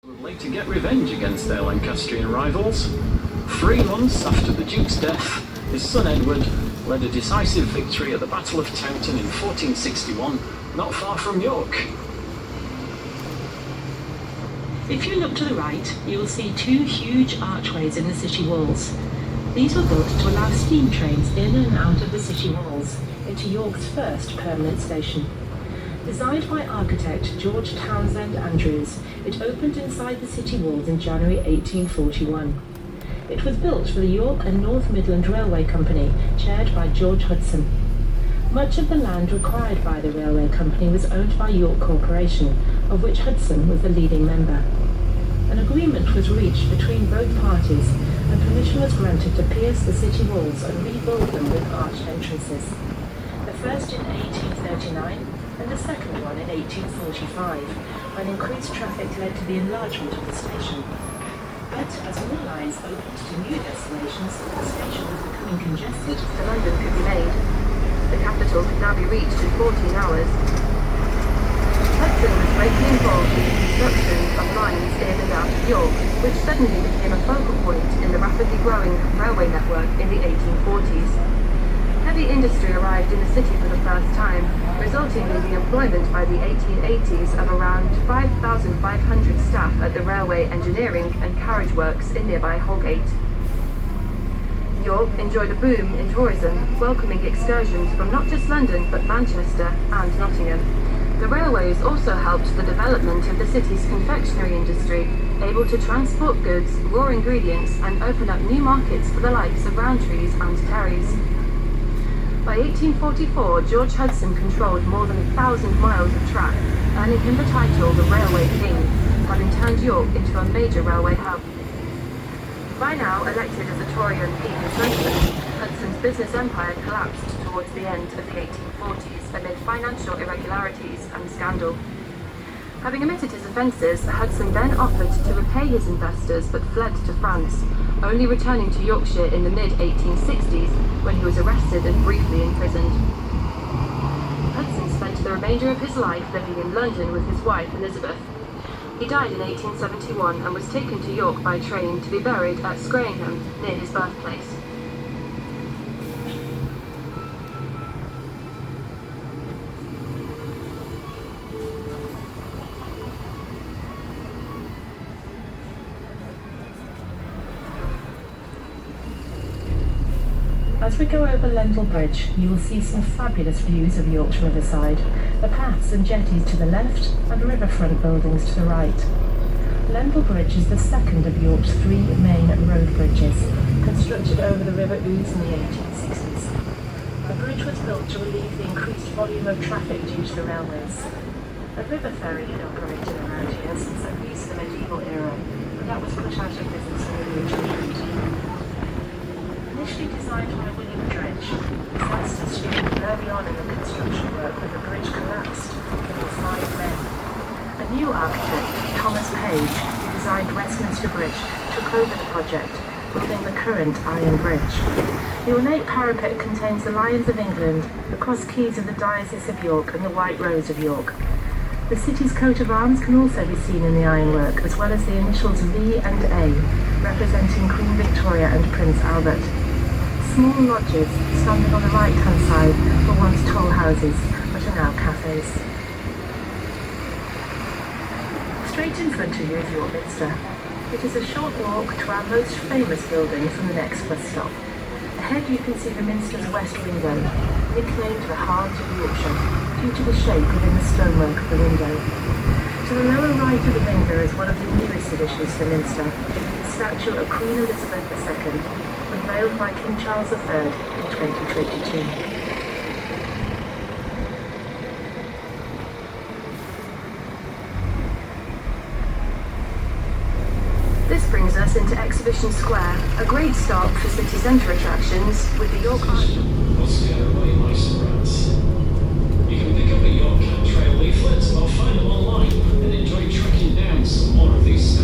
Would later get revenge against their Lancastrian rivals. 3 months after the Duke's death, his son Edward led a decisive victory at the Battle of Towton in 1461, not far from York. If you look to the right, you will see 2 huge archways in the city walls. These were built to allow steam trains in and out of the city walls into York's first permanent station. Designed by architect George Townsend Andrews, it opened inside the city walls in January 1841. It was built for the York and North Midland Railway Company, chaired by George Hudson. Much of the land required by the railway company was owned by York Corporation, of which Hudson was the leading member. An agreement was reached between both parties, and permission was granted to pierce the city walls and rebuild them with arched entrances. The first in 1839, and the second one in 1845, when increased traffic led to the enlargement of the station. But as more lines opened to new destinations, the station was becoming congested. To London could be made. The capital could now be reached in 14 hours. Hudson was greatly involved in the construction of lines in and out of York, which suddenly became a focal point in the rapidly growing railway network in the 1840s. Heavy industry arrived in the city for the first time, resulting in the employment by the 1880s of around 5,500 staff at the railway engineering and carriage works in nearby Holgate. York enjoyed a boom in tourism, welcoming excursions from not just London but Manchester and Nottingham. The railways also helped the development of the city's confectionery industry, able to transport goods, raw ingredients, and open up new markets for the likes of Rowntree's and Terry's. By 1844, George Hudson controlled more than 1,000 miles of track, earning him the title the Railway King, having turned York into a major railway hub. By now elected as a Tory MP in Sunderland, Hudson's business empire collapsed towards the end of the 1840s amid financial irregularities and scandal. Having admitted his offences, Hudson then offered to repay his investors but fled to France, only returning to Yorkshire in the mid-1860s when he was arrested and briefly imprisoned. Hudson spent the remainder of his life living in London with his wife Elizabeth. He died in 1871 and was taken to York by train to be buried at Scrainham, near his birthplace. As we go over Lendal Bridge, you will see some fabulous views of York's riverside, the paths and jetties to the left and riverfront buildings to the right. Lendal Bridge is the second of York's 3 main road bridges, constructed over the River Ouse in the 1860s. The bridge was built to relieve the increased volume of traffic due to the railways. A river ferry had operated around here since at least the medieval era, but that was put out of business in the Regency. Initially designed by William Dredge, disasters streamed early on in the construction work when the bridge collapsed, killing 5 men. A new architect, Thomas Page, who designed Westminster Bridge, took over the project, building the current Iron Bridge. The ornate parapet contains the Lions of England, the cross keys of the Diocese of York, and the White Rose of York. The city's coat of arms can also be seen in the ironwork, as well as the initials V and A, representing Queen Victoria and Prince Albert. Small lodges, standing on the right-hand side, were once toll houses, but are now cafes. Straight in front of you is York Minster. It is a short walk to our most famous building from the next bus stop. Ahead you can see the Minster's west window, nicknamed the Heart of Yorkshire, due to the shape within the stonework of the window. To the lower right of the window is one of the newest additions to Minster, the statue of Queen Elizabeth II, unveiled by King Charles III in 2022. This brings us into Exhibition Square, a great stop for city centre attractions with the York Art. You can pick up a York Trail leaflet or find them online and enjoy tracking down some more of these